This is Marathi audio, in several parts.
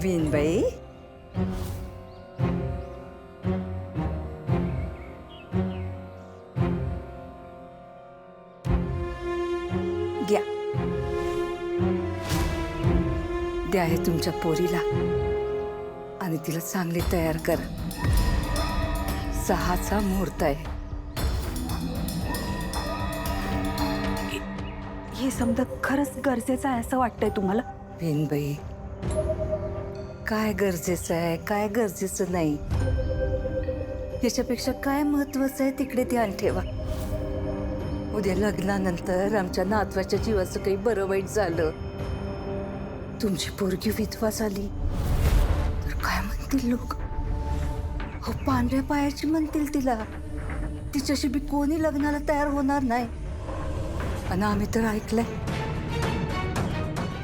वीणबाई, घ्या, द्या हे तुमच्या पोरीला आणि तिला चांगली तयार कर. 6चा मुहूर्त आहे. हे समजा खरंच गरजेचं आहे असं वाटतंय तुम्हाला? वीणबाई, काय गरजेचं आहे काय गरजेचं नाही याच्यापेक्षा काय महत्वाचं आहे तिकडे ध्यान ठेवा. उद्या लग्नानंतर आमच्या नातवाच्या जीवाचं काही बरं वाईट झालं, तुमची पोरगी विधवा झाली तर काय म्हणतील लोक? हो, पांढऱ्या पायाची म्हणतील तिला. तिच्याशी बी कोणी लग्नाला तयार होणार नाही. आणि आम्ही तर ऐकलंय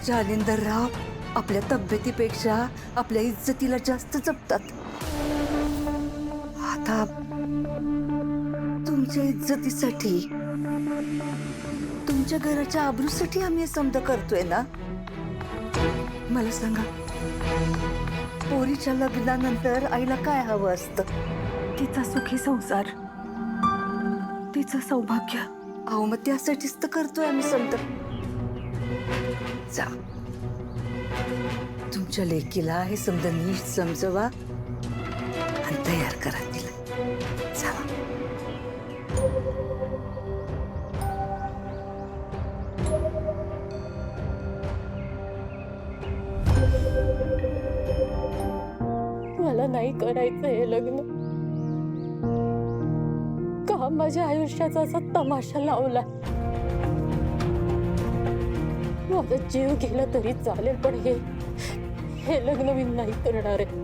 जालिंदरराव आपल्या तब्येतीपेक्षा आपल्या इज्जतीला जास्त जपतात. आता तुमच्या इज्जतीसाठी, तुमच्या घराच्या आबरूसाठी आम्ही हे समजा करतोय ना. मला सांगा, पोरीच्या लग्नानंतर आईला काय हवं असतं? तिचा सुखी संसार, तिचं सौभाग्य. अहो, मग त्यासाठीच तर करतोय आम्ही समजा. जा, तुमच्या लेकीला हे समजा नीट समजवा आणि तयार करा तिला. चला. मला नाही करायचं हे लग्न. का माझ्या आयुष्याचा असा तमाशा लावला? माझा जीव गेला तरी चालेल, पण हे लग्न मी नाही करणार आहे.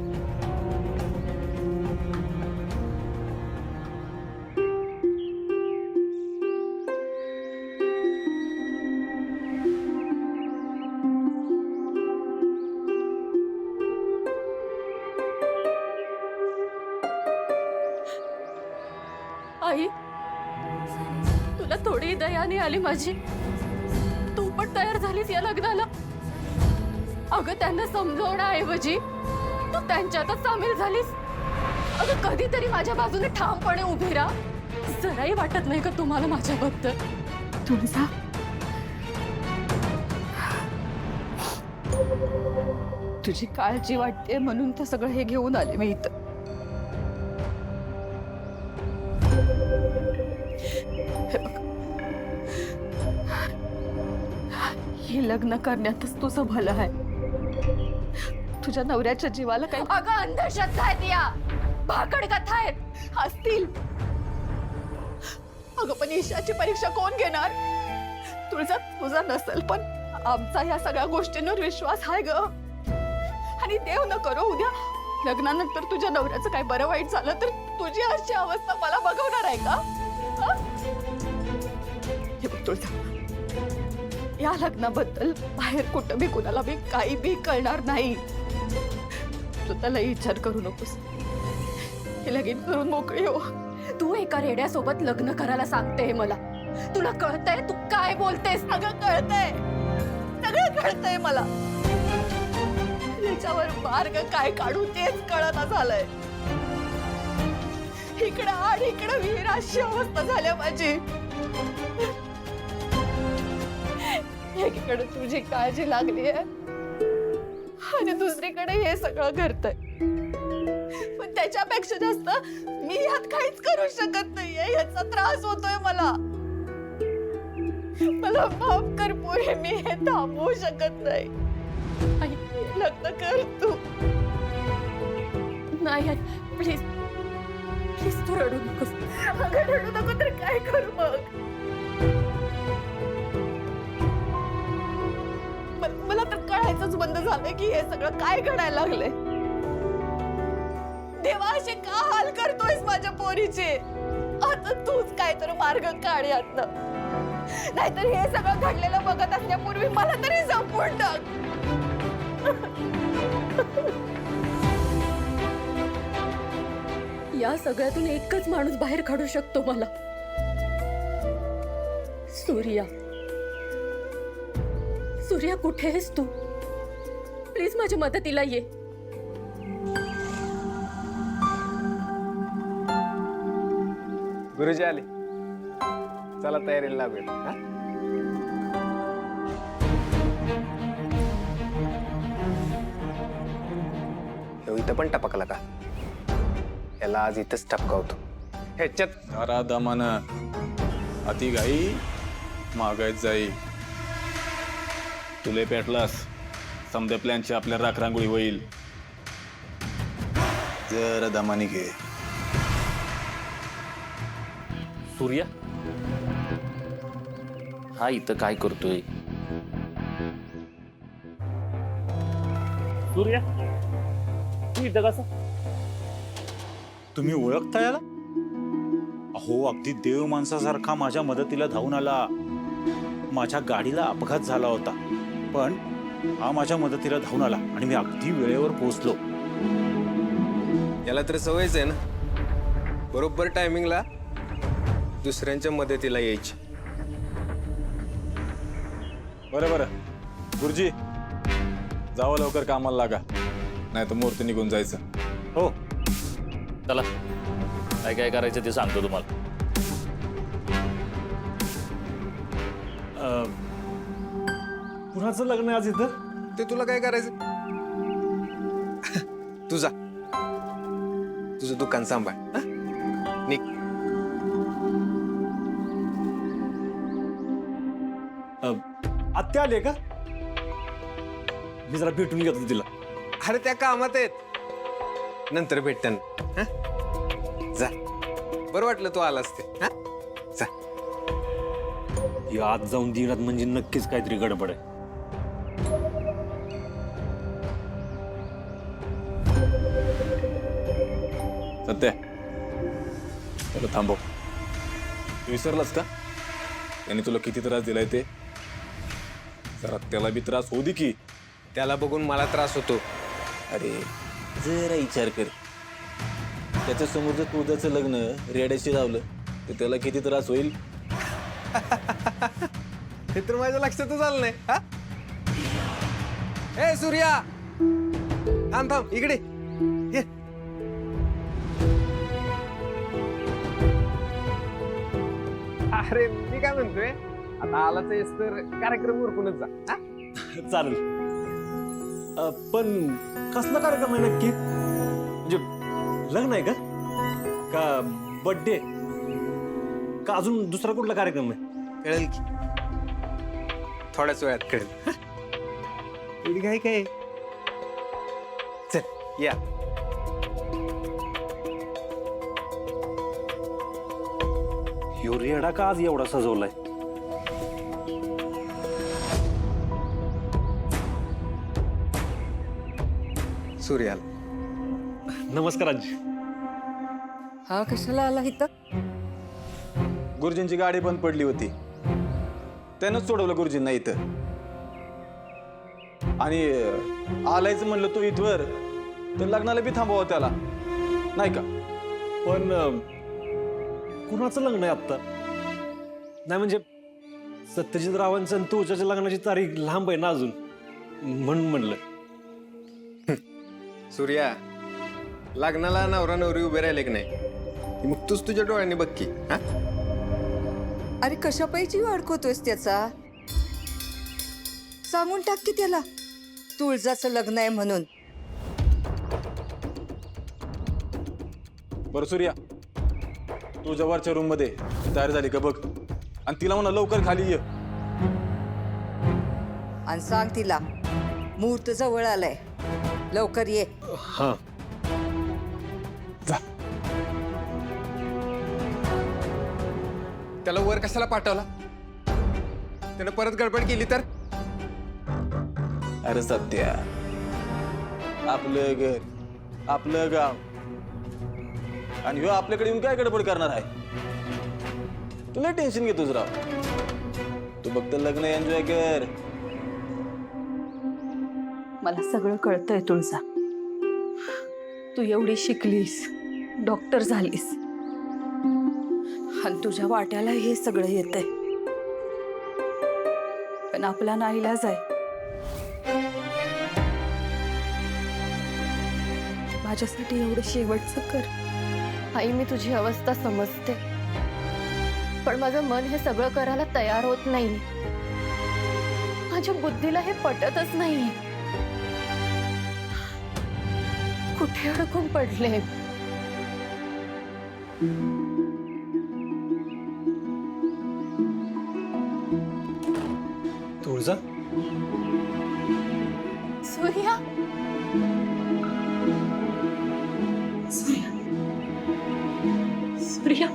आई, तुला थोडी दया नाही आली माझी? तू पण तयार झालीस या लग्नाला? अगं, त्यांना समजवण्याऐवजी तू त्यांच्यातच सामील झालीस. अगं, कधीतरी माझ्या बाजूने ठामपणे उभी राहा. जराही वाटत नाही का तुम्हाला माझ्याबद्दल? तुळजा, तुझी काळजी वाटते म्हणून तर सगळं हे घेऊन आले मी इथं. हे बघ, हे लग्न करण्यातच तुझं भलं आहे. तुझ्या नवऱ्याच्या जीवाला काही. अगं, अंधश्रद्धा आहेत या, भाकड कथा आहेत. असतील. अगं, पण ईशाची परीक्षा कोण घेणार? तुझा नसेल, पण आमचा ह्या सगळ्या गोष्टींवर विश्वास आहे ग. आणि देव न करो उद्या लग्नानंतर तुझ्या नवऱ्याचं काय बरं वाईट झालं तर तुझी अशी अवस्था मला बघवणार आहे का? हे बघ तुळजा, या लग्नाबद्दल बाहेर कुठं बी कुणाला बी काही बी कळणार नाही. तू त्याला विचार करू नकोस. हे लगीन करून मोकळी हो. तू एका रेड्यासोबत लग्न करायला सांगते मला? तुला कळतंय तू काय बोलतेस? सगळं कळतंय, सगळं कळतंय मला. याच्यावर मार्ग काय काढू तेच कळना झालंय. इकडं आड इकडं विहीर अशी अवस्था झाल्या माझी. एकीकडे तुझी काळजी लागली आहे आणि दुसरीकडे हे सगळं घडतंय. पण त्याच्यापेक्षा जास्त मी यात काहीच करू शकत नाहीये. याचा त्रास होतोय मला. मला माफ कर पोरे, मी हे थांबवू शकत नाही. आई, लग्न कर तू. नाही, प्लीज प्लीज तू रडू नकोस. अगं, रडू नको तर काय करू मग? मला तर कळायचंच बंद झालंय की हे सगळं काय घडायला लागलंय. देवा, असे का हाल करतोयस माझ्या पोरीचे? आता तूच काय तर मार्ग काढ यातनं. नाहीतर हे सगळं घडलेलं बघत असण्यापूर्वी मला तरी संपवून टाक. या सगळ्यातून एकच माणूस बाहेर काढू शकतो मला. सूर्या. सूर्या, कुठे आहेस तू? प्लीज माझ्या मदतीला ये. गुरुजी आले. चला तयारीला लागूया. हा? तो इथं पण टपकला का? याला आज इथंच टपकावतो. ह्याच्यात जरा दमानं. अति घाई मागायत जाई. तुले पेटलास समद्या प्लॅनची आपल्या राखरांगोळी होईल. जरा दमानी घे. सूर्या हा इथं काय करतोय? सूर्या तू इथं कसं? तुम्ही ओळखता याला? अहो, अगदी देव माणसासारखा माझ्या मदतीला धावून आला. माझ्या गाडीला अपघात झाला होता, पण हा माझ्या मदतीला धावून आला आणि मी अगदी वेळेवर पोहोचलो. याला तर सवयच आहे ना, बरोबर टायमिंगला दुसऱ्यांच्या मदतीला यायची. बरं बरं गुरुजी, जावं लवकर कामाला लागा, नाही तर मुहूर्त निघून जायचं. हो, चला काय काय करायचं ते सांगतो तुम्हाला. कुणाचं लग्न आहे आज इथं? ते तुला काय करायचं? तुझा तुझं दुकान सांभाळ. हा? निघ. आत्या आले का? मी जरा भेटून घेतो तिला. अरे त्या कामात आहेत, नंतर भेटताना. हा? जा. बरं वाटलं तू आलास ते. हा? जा. या आत जाऊन दिनात म्हणजे नक्कीच काहीतरी गडबड आहे. सत्य त्याला थांबव. तू विसरलास का त्याने तुला किती त्रास दिलाय ते? जरा त्याला बी त्रास होऊ दे की. त्याला बघून मला त्रास होतो. अरे जरा विचार कर, त्याच्या समोर जर तुझ्याचं लग्न रेड्याशी लावलं तर त्याला किती त्रास होईल? हे तर माझ्या लक्षातच आलं नाही. हा? ए सूर्या, थांब थांब इकडे ये. अरे मी काय म्हणतोय, आता आलाच आहेस तर कार्यक्रम उरकूनच जा. हा? चालेल. पण कसला कार्यक्रम आहे नक्की? म्हणजे लग्न आहे का बर्थडे का अजून दुसरा कुठला कार्यक्रम आहे? कळेल की थोड्याच वेळात कळेल. एवढी काय काय. चल या. रेडा का आज एवढा सजवलाय? सूर्याला नमस्कार आजी. हा कशाला आला इथं? गुरुजींची गाडी बंद पडली होती, त्यानंच सोडवलं गुरुजींना इथं. आणि आलायचं म्हणलं तू इथवर तर लग्नाला बी थांबवा त्याला, नाही का? पण कुणाचं लग्न आहे आत्ता? नाही म्हणजे सत्यजित रावांचं आणि तुझ्याच्या लग्नाची तारीख लांब आहे ना अजून, म्हणून म्हणलं. सूर्या, लग्नाला नवरा नवरी उभे राहिले की नाही मग तूच तुझ्या डोळ्यांनी बघ की. हा? अरे कशा पाहिजे अडकवतोयस त्याचा? सांगून टाक की त्याला तुळजाचं लग्न आहे म्हणून. बरं सूर्या, तू जवळच्या रूम मध्ये तयार झाली का बघ, आणि तिला म्हणा लवकर खाली ये. आणि सांग तिला मुहूर्त जवळ आलाय, लवकर ये. हा. जा. त्याला वर कशाला पाठवला? त्यानं परत गडबड केली तर? अरे सत्या, आपलं घर, आपलं गाव, आणि ह्यो आपल्याकडे येऊन काय गडबड करणार आहे? तुला टेन्शन घेतोस राव. तू फक्त लग्न एन्जॉय कर. मला सगळं कळतंय तुळजा. तू एवढी शिकलीस, डॉक्टर झालीस, आणि तुझ्या वाट्याला हे सगळं येतंय. पण आपला नाईलाज आहे. माझ्यासाठी एवढं शेवटचं कर. आई, मी तुझी अवस्था समजते, पण माझं मन हे सगळं करायला तयार होत नाही. माझ्या बुद्धीला हे पटतच नाही. कुठे अडकून पडले. तुळजा, सूर्या, सूर्या,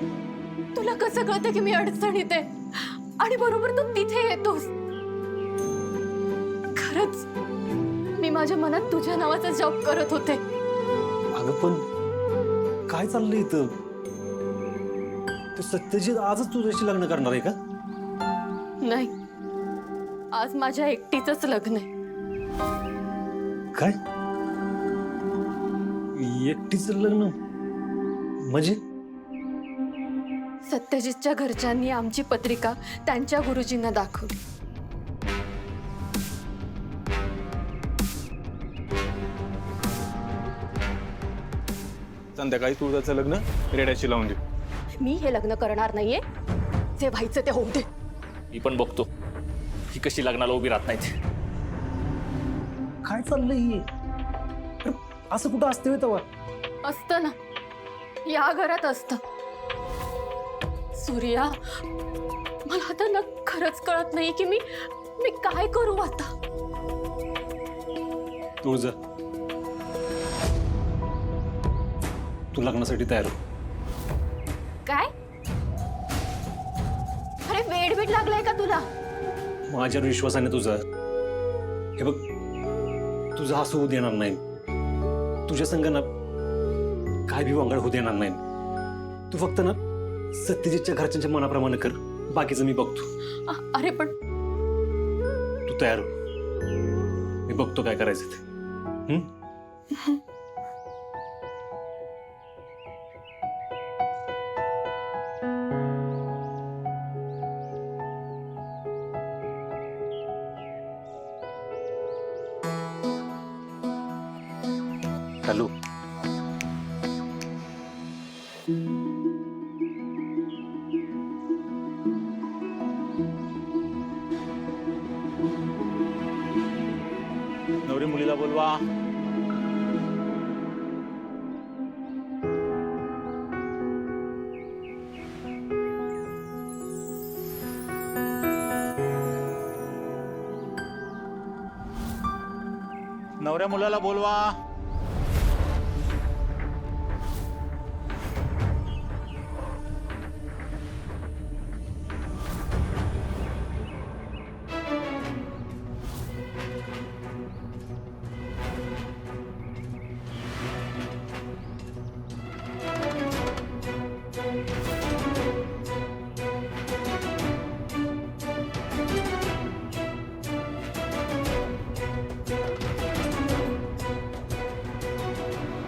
तुला कसं कळतं की मी अडचणीत आहे आणि बरोबर तू तिथे येतोस? खरंच मी माझ्या मनात तुझ्या नावाचा जप करत होते. अगं पण काय चाललंय इथं? ते सत्यजित आजच तुझ्याशी लग्न करणार आहे का? नाही, आज माझ्या एकटीचंच लग्न आहे. काय एकटीच लग्न म्हणजे? सत्यजितच्या घरच्यांनी आमची पत्रिका त्यांच्या गुरुजींना दाखवली. संध्याकाळी तुळजाचं लग्न रेड्याशी लावून देऊ. मी हे लग्न करणार नाहीये. जे व्हायचं ते होऊ दे. मी पण बघतो ही कशी लग्नाला उभी राहत नाहीत. काय चाललंय हे? अरे, असं कुठं असते होय तेव्हा? असतं ना, या घरात असतं. सूर्या, मला आता ना खरंच कळत नाही की मी काय करू आता. तुळजा, तू लग्नासाठी तयार हो. काय? अरे वेड लागलाय का तुला? माझ्यावर विश्वासाने तुझा. हे बघ, तुझा असं होऊ देणार नाही. तुझ्या संग ना काय बी वांगड होऊ देणार नाही. तू फक्त ना सत्यजितच्या घरच्यांच्या मनाप्रमाणे कर, बाकीचं मी बघतो. अरे पण तू तयार हो, मी बघतो काय करायचं ते. हॅलो, नवरी मुलीला बोलवा. नवऱ्या मुलाला बोलवा.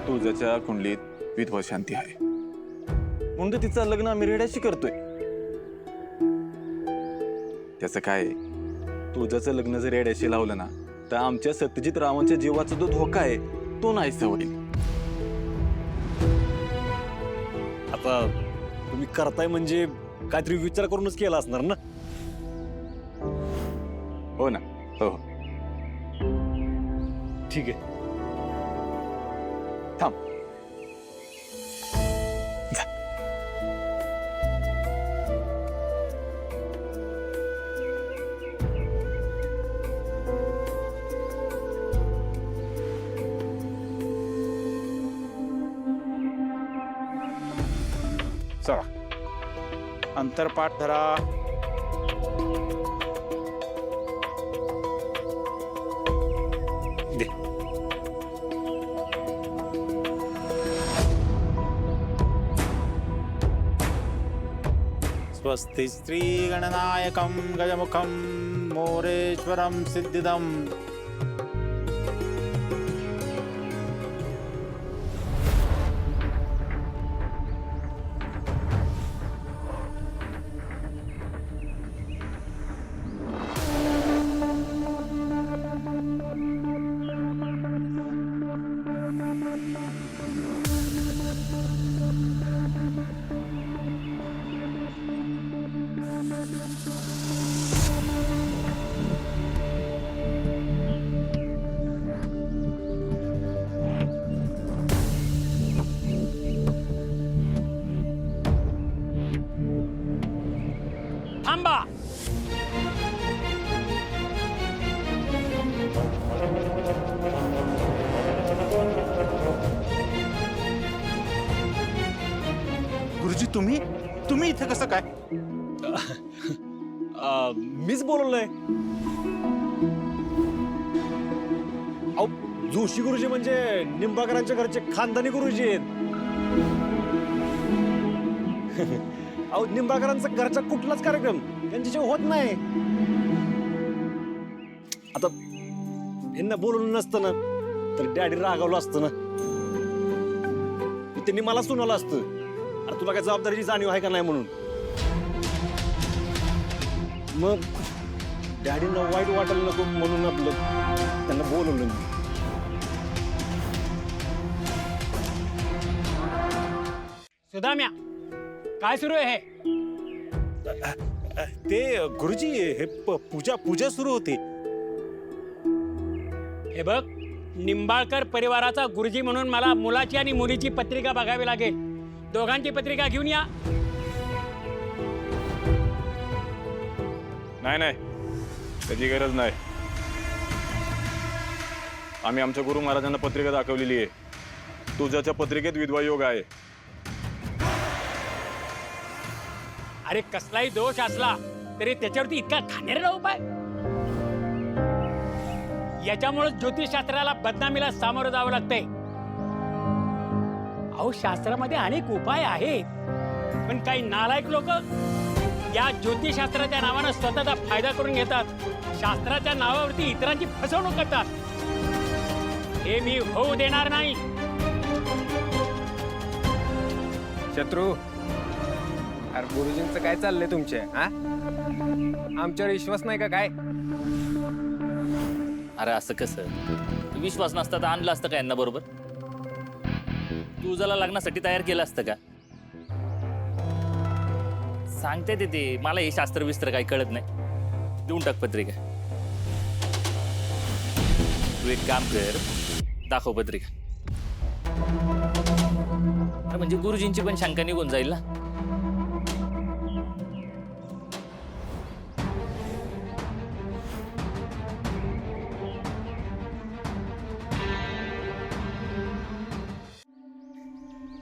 तुळजाच्या कुंडलीत विधवा शांती आहे, म्हणून तिचं लग्न आम्ही रेड्याशी करतोय. त्याचं काय, तुळजाचं लग्न जर रेड्याशी लावलं ना तर आमच्या सत्यजित रावांच्या जीवाचा जो धोका आहे तो नाहीसा होईल. आता तुम्ही करताय म्हणजे काहीतरी विचार करूनच केला असणार ना? हो ना. हो, ठीक आहे. थांब. चला, अंतरपाठ धरा. दे. स्वस्ति स्त्री गणनायकं गजमुखं मोरेश्वरं सिद्धिदम्. थांबा. गुरुजी तुम्ही तुम्ही इथे कसं काय? मीच बोलवलंय. अहो जोशी गुरुजी म्हणजे निंबाळकरांच्या घरचे खानदानी गुरुजी आहेत. अहो निंबाळकरांचा घरचा कुठलाच कार्यक्रम त्यांच्याशिवाय होत नाही. आता यांना बोलवलं नसतं ना तर डॅडी रागावलं असतं ना. त्यांनी मला सुनावलं असतं अरे तुला काय जबाबदारीची जाणीव आहे का नाही म्हणून. मग डॅडींना वाईट वाटायला नको म्हणून आपलं त्यांना बोलवलं मी. सुदाम्या, काय सुरू आहे? ते गुरुजी हे पूजा सुरू होती. हे बघ, निंबाळकर परिवाराचा गुरुजी म्हणून मला मुलाची आणि मुलीची पत्रिका बघावी लागेल. दोघांची पत्रिका घेऊन या. नाही त्याची गरज नाही. आम्ही आमच्या गुरु महाराजांना पत्रिका दाखवलेली आहे. तुझ्याच्या पत्रिकेत विधवा योग आहे. अरे कसलाही दोष असला तरी त्याच्यावरती इतका घाणेरडा उपाय. याच्यामुळे ज्योतिषशास्त्राला बदनामीला सामोरं जावं लागतंय. अहो शास्त्रामध्ये अनेक उपाय आहेत पण काही नालायक लोक या ज्योतिषशास्त्राच्या नावानं स्वतःचा फायदा करून घेतात. शास्त्राच्या नावावरती इतरांची फसवणूक करतात. हे मी होऊ देणार नाही. शत्रू, अरे गुरुजींचं काय चाललंय तुमचे? हा, आमच्यावर विश्वास नाही का काय? अरे असं कसं? विश्वास नसता तर आणलं असतं का यांना बरोबर? तू जरा लग्नासाठी तयार केलं असतं का? सांगते ते मला हे शास्त्र विस्त्र काही कळत नाही. देऊन टाक पत्रिका. तू एक काम कर, दाखव पत्रिका. अरे म्हणजे गुरुजींची पण शंका निघून जाईल ना.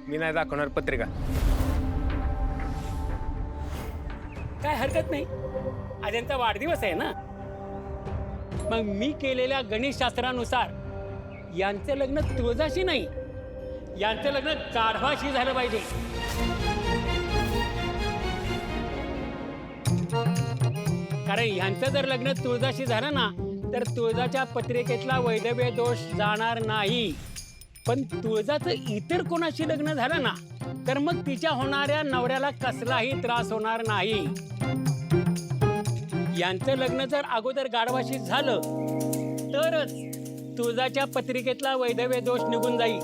मी नाही दाखवणार पत्रिका. काय हरकत नाही, आज यांचा वाढदिवस आहे ना. मग मी केलेल्या गणेश शास्त्रानुसार यांचं लग्न तुळजाशी नाही, यांचं लग्न गाढवाशी झालं पाहिजे. कारण यांचं जर लग्न तुळजाशी झालं ना तर तुळजाच्या पत्रिकेतला वैधव्य दोष जाणार नाही. पण तुळजाचं इतर कोणाशी लग्न झालं ना तर मग तिच्या होणाऱ्या नवऱ्याला कसलाही त्रास होणार नाही. यांचं लग्न जर अगोदर गाढवाशी झालं तरच तुळजाच्या पत्रिकेतला वैधव्य दोष निघून जाईल.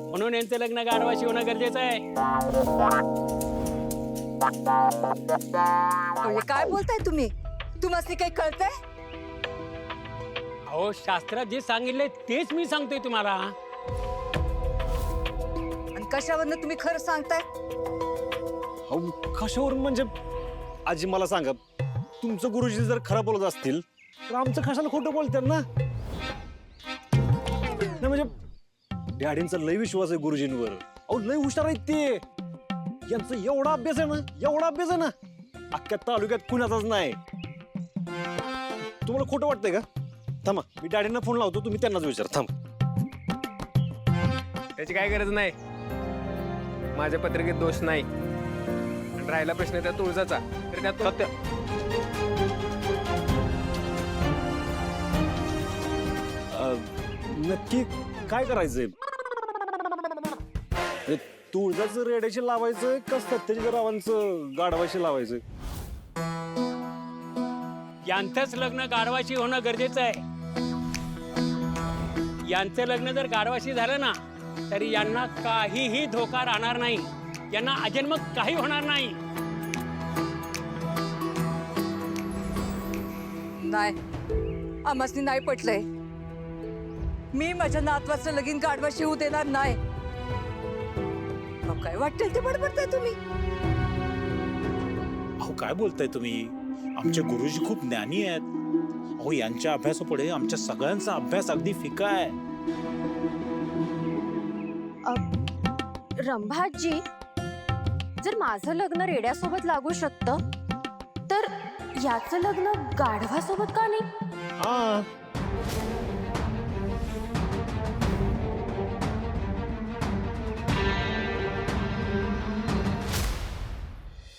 म्हणून यांचं लग्न गाढवाशी होणं गरजेचं आहे. काय बोलताय तुम्ही? तुम्हाला काही कळतंय? अहो शास्त्रात जे सांगितलंय तेच मी सांगतोय तुम्हाला. कशावरनं तुम्ही खरं सांगताय? अहो कशावरून म्हणजे आजी मला सांगा, तुमचं गुरुजी जर खरं बोलत असतील तर आमचं कशाला खोटं बोलतात ना. नाही म्हणजे डॅडींचा लय विश्वास आहे गुरुजींवर. अहो लय हुशार आहेत ते. यांचा एवढा अभ्यास आहे ना अख्ख्या तालुक्यात कुणाचाच नाही. तुम्हाला खोटं वाटतंय का? थांबा, मी डॅडींना फोन लावतो, तुम्ही त्यांनाच विचार. थांब. त्याची काय गरज नाही. माझ्या पत्रिकेत दोष नाही. आणि राहिला प्रश्न त्या तुळजाचा तर त्यात सत्य. नक्की काय करायचंय? तुळजाचं रेड्याशी लावायचं का सत्यजित रावांचं गाढवाशी लावायचं? यांचंच लग्न गाढवाशी होणं गरजेचं आहे. यांचं लग्न जर गाढवाशी झालं ना तरी यांना काहीही धोका राहणार नाही. यांना अजन्म काही होणार नाही. नाही, आम्हासनी नाही पटलंय. मी माझ्या नातवाचं लगीन गाढवाशी होऊ देणार नाही. काय वाटेल ते बडबडताय तुम्ही. अहो काय बोलताय तुम्ही? आमचे गुरुजी खूप ज्ञानी आहेत. अहो यांच्या अभ्यासापुढे आमच्या सगळ्यांचा अभ्यास अगदी फिका आहे. रंभाजी, जर माझं लग्न रेड्यासोबत लागू शकतं तर याचं लग्न गाढवासोबत का नाही? हा